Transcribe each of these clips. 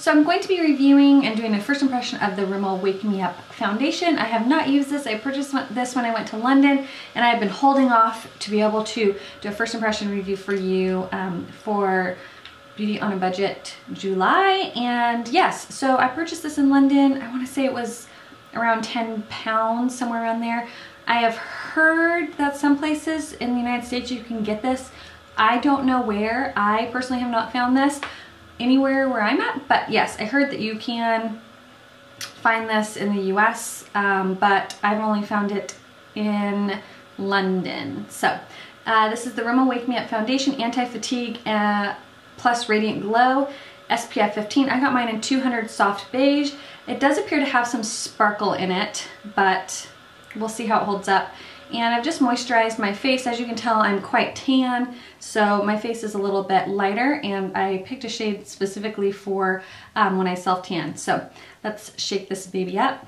So I'm going to be reviewing and doing a first impression of the Rimmel Wake Me Up foundation. I have not used this. I purchased this when I went to London, and I've been holding off to be able to do a first impression review for you for Beauty on a Budget July. And yes, so I purchased this in London. I want to say it was around £10, somewhere around there. I have heard that some places in the United States you can get this. I don't know where. I personally have not found this anywhere where I'm at, but yes, I heard that you can find this in the US, but I've only found it in London. So this is the Rimmel Wake Me Up Foundation Anti-Fatigue Plus Radiant Glow SPF 15. I got mine in 200 Soft Beige. It does appear to have some sparkle in it, but we'll see how it holds up. And I've just moisturized my face. As you can tell, I'm quite tan, so my face is a little bit lighter, and I picked a shade specifically for when I self-tan. So let's shake this baby up.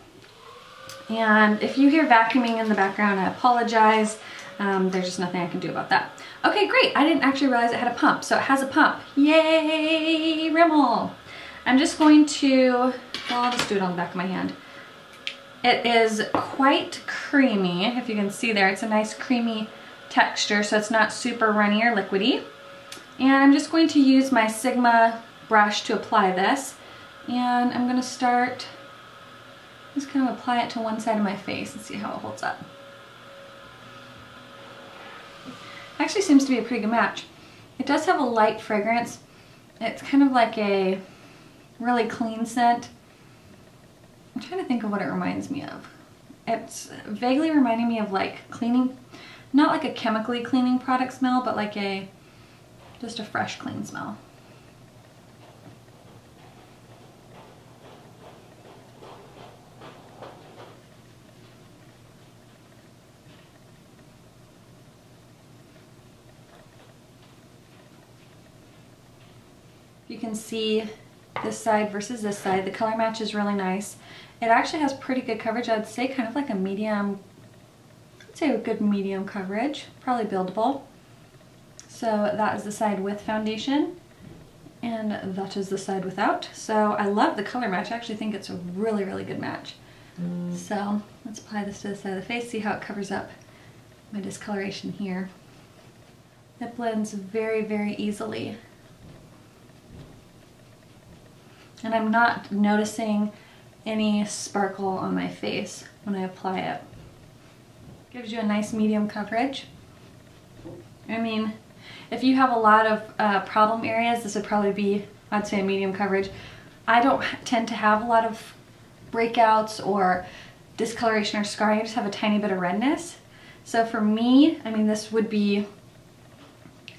And if you hear vacuuming in the background, I apologize. There's just nothing I can do about that. Okay, great. I didn't actually realize it had a pump, so it has a pump. Yay, Rimmel! I'm just going to, well, I'll just do it on the back of my hand. It is quite creamy, if you can see there. It's a nice creamy texture, so it's not super runny or liquidy. And I'm just going to use my Sigma brush to apply this. And I'm going to start, just kind of apply it to one side of my face and see how it holds up. Actually seems to be a pretty good match. It does have a light fragrance. It's kind of like a really clean scent. I'm trying to think of what it reminds me of. It's vaguely reminding me of like cleaning, not like a chemically cleaning product smell, but like just a fresh clean smell. You can see this side versus this side. The color match is really nice. It actually has pretty good coverage. I'd say kind of like a medium, I'd say a good medium coverage, probably buildable. So that is the side with foundation, and that is the side without. So I love the color match. I actually think it's a really, really good match. So let's apply this to the side of the face, see how it covers up my discoloration here. It blends very, very easily. And I'm not noticing any sparkle on my face when I apply it. Gives you a nice medium coverage. I mean, if you have a lot of problem areas, this would probably be, I'd say, a medium coverage. I don't tend to have a lot of breakouts or discoloration or scarring. I just have a tiny bit of redness. So for me, I mean, this would be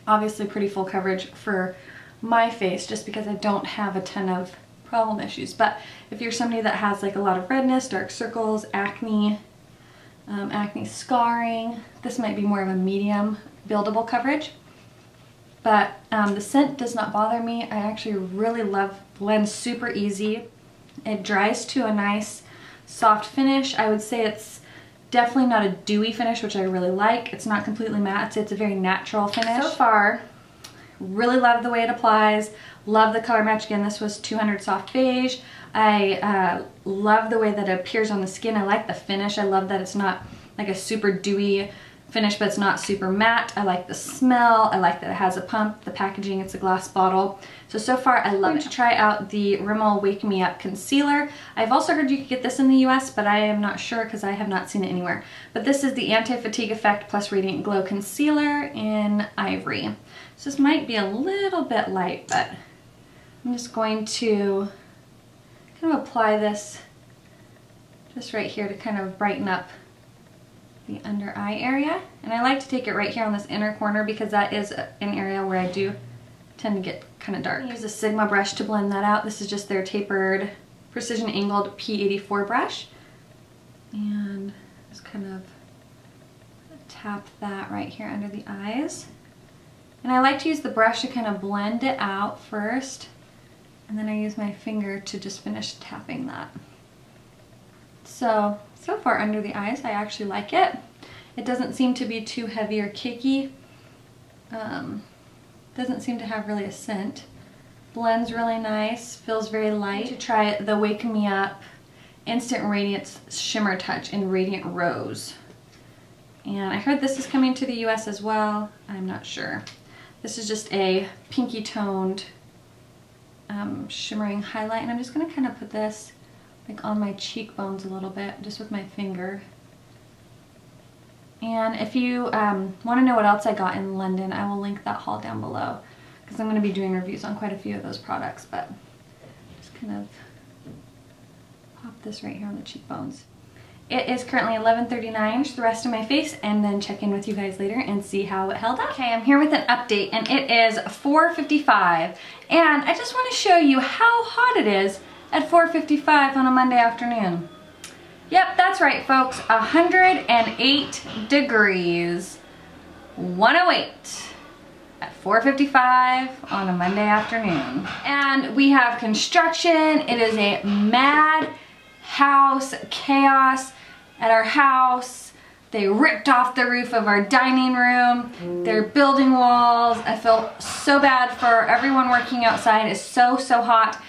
obviously pretty full coverage for my face just because I don't have a ton of problem issues. But if you're somebody that has like a lot of redness, dark circles, acne, acne scarring, this might be more of a medium buildable coverage. But the scent does not bother me. I actually really love, blends super easy. It dries to a nice soft finish. I would say it's definitely not a dewy finish, which I really like. It's not completely matte, it's a very natural finish. So far, really love the way it applies. Love the color match. Again, this was 200 Soft Beige. I love the way that it appears on the skin. I like the finish. I love that it's not like a super dewy finish, but it's not super matte. I like the smell. I like that it has a pump. The packaging, it's a glass bottle. So far I love it. To try out the Rimmel Wake Me Up Concealer. I've also heard you could get this in the US, but I am not sure because I have not seen it anywhere. But this is the Anti-Fatigue Effect Plus Radiant Glow Concealer in Ivory. So this might be a little bit light, but I'm just going to kind of apply this just right here to kind of brighten up the under eye area. And I like to take it right here on this inner corner because that is an area where I do tend to get kind of dark. I use a Sigma brush to blend that out. This is just their tapered, precision angled P84 brush. And just kind of tap that right here under the eyes. And I like to use the brush to kind of blend it out first. And then I use my finger to just finish tapping that. So far under the eyes, I actually like it. It doesn't seem to be too heavy or cakey. Doesn't seem to have really a scent. Blends really nice, feels very light. To try the Wake Me Up Instant Radiance Shimmer Touch in Radiant Rose. And I heard this is coming to the US as well. I'm not sure. This is just a pinky toned shimmering highlight, and I'm just gonna kind of put this like on my cheekbones a little bit, just with my finger. And if you want to know what else I got in London, I will link that haul down below, because I'm going to be doing reviews on quite a few of those products, but just kind of pop this right here on the cheekbones. It is currently 11:39, the rest of my face, and then check in with you guys later and see how it held up. Okay, I'm here with an update, and it is 4:55, and I just want to show you how hot it is at 4:55 on a Monday afternoon. Yep, that's right, folks, 108 degrees, 108 at 4:55 on a Monday afternoon. And we have construction. It is a mad house chaos at our house. They ripped off the roof of our dining room. They're building walls. I feel so bad for everyone working outside. It's so hot.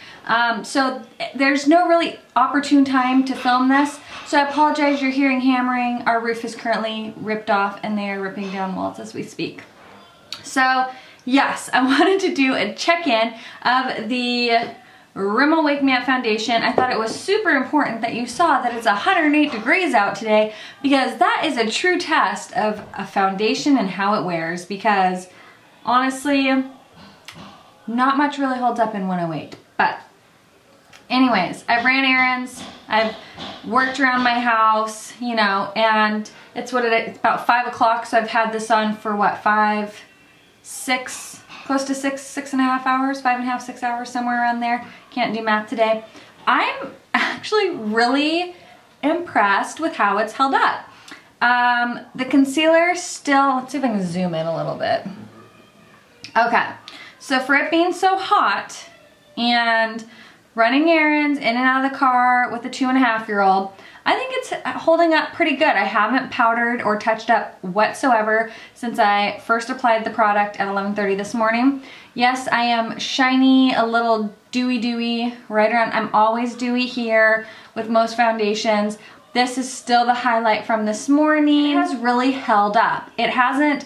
So there's no really opportune time to film this. So I apologize, you're hearing hammering. Our roof is currently ripped off and they are ripping down walls as we speak. So yes, I wanted to do a check-in of the Rimmel Wake Me Up foundation. I thought it was super important that you saw that it's 108 degrees out today, because that is a true test of a foundation and how it wears, because honestly, not much really holds up in 108. But anyways, I've ran errands, I've worked around my house, you know, and it's about 5 o'clock, so I've had this on for what, 5, 6, close to 6.5 hours, 5.5, 6 hours, somewhere around there. Can't do math today. I'm actually really impressed with how it's held up. The concealer still, let's see if I can zoom in a little bit. Okay, so for it being so hot and running errands in and out of the car with a 2.5-year-old, I think it's holding up pretty good. I haven't powdered or touched up whatsoever since I first applied the product at 11:30 this morning. Yes, I am shiny, a little dewy right around. I'm always dewy here with most foundations. This is still the highlight from this morning. It has really held up. It hasn't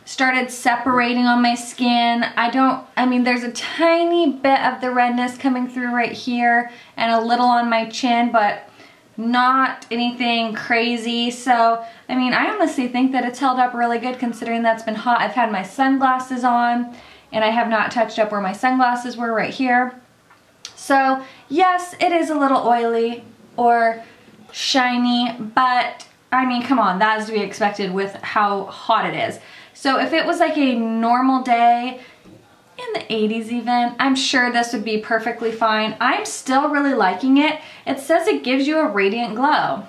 started separating on my skin. I mean, there's a tiny bit of the redness coming through right here and a little on my chin, but not anything crazy. So, I mean, I honestly think that it's held up really good considering that's been hot. I've had my sunglasses on and I have not touched up where my sunglasses were right here. So, yes, it is a little oily or shiny, but I mean, come on, that is to be expected with how hot it is. So if it was like a normal day, in the 80s even, I'm sure this would be perfectly fine. I'm still really liking it. It says it gives you a radiant glow.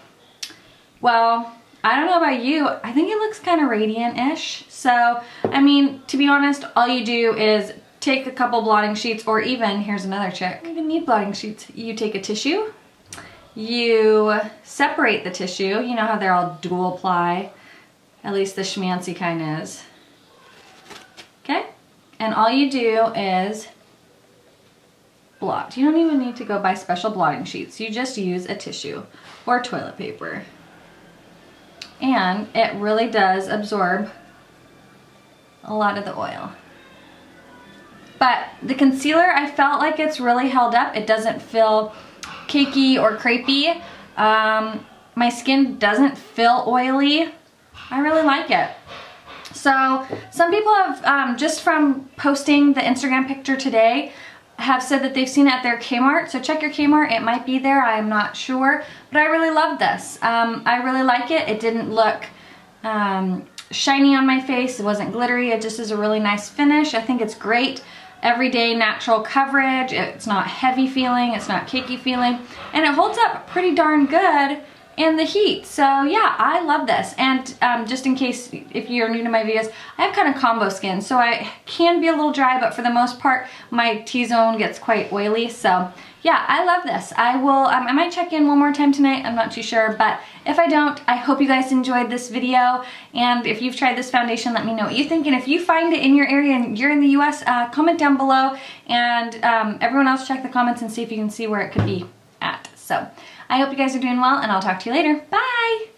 Well, I don't know about you, I think it looks kind of radiant-ish. So, I mean, to be honest, all you do is take a couple blotting sheets, or even, here's another trick, you don't even need blotting sheets. You take a tissue, you separate the tissue, you know how they're all dual ply, at least the schmancy kind is. Okay? And all you do is blot. You don't even need to go buy special blotting sheets. You just use a tissue or toilet paper. And it really does absorb a lot of the oil. But the concealer, I felt like it's really held up. It doesn't feel cakey or crepey. My skin doesn't feel oily. I really like it. So some people have, just from posting the Instagram picture today, have said that they've seen it at their Kmart. So check your Kmart, it might be there, I'm not sure. But I really love this. I really like it. It didn't look shiny on my face. It wasn't glittery. It just is a really nice finish. I think it's great. Everyday natural coverage. It's not heavy feeling. It's not cakey feeling. And it holds up pretty darn good and the heat. So yeah, I love this. And just in case if you're new to my videos, I have kind of combo skin, so I can be a little dry, but for the most part, my T-zone gets quite oily. So yeah, I love this. I will, I might check in one more time tonight, I'm not too sure, but if I don't, I hope you guys enjoyed this video, and if you've tried this foundation, let me know what you think, and if you find it in your area and you're in the US, comment down below, and everyone else check the comments and see if you can see where it could be at. So, I hope you guys are doing well, and I'll talk to you later. Bye!